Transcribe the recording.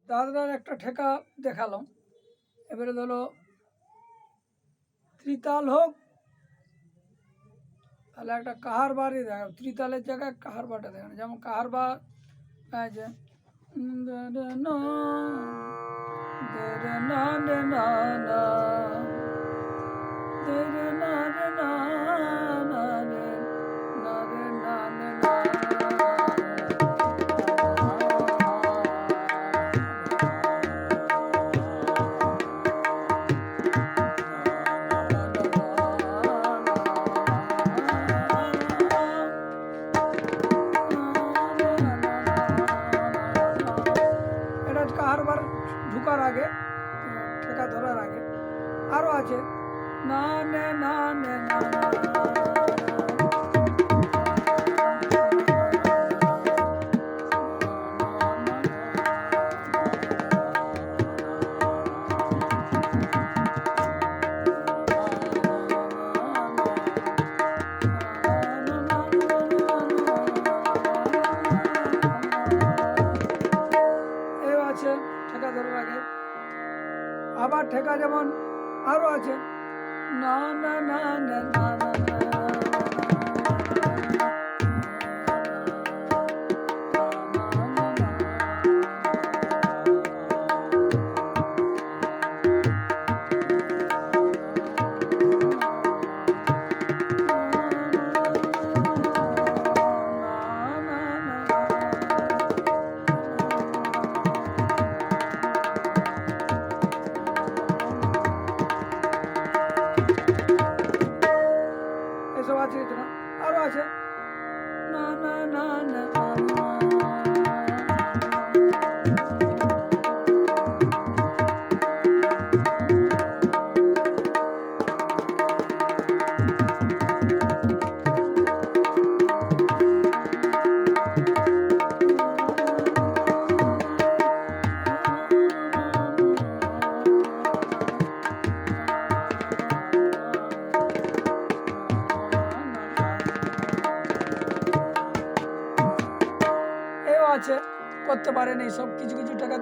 দাদার একটা ঠেকা দেখালাম। এবারে ধরো ত্রিতাল হোক, তাহলে একটা কাহার বারই দেখা, ত্রিতালের জায়গায় কাহার বারটা দেখানো। যেমন কাহার বার আছে কাহারবার ঢুকার আগে, ঠেকা ধরার আগে আরো আছে না নে না নে না ঠেকা ধরার আগে। আবার ঠেকা যেমন আরো আছে না না না না না না এসব আছে, আরো আছে না না না না আছে, করতে পারেন এইসব কিছু কিছু টাকা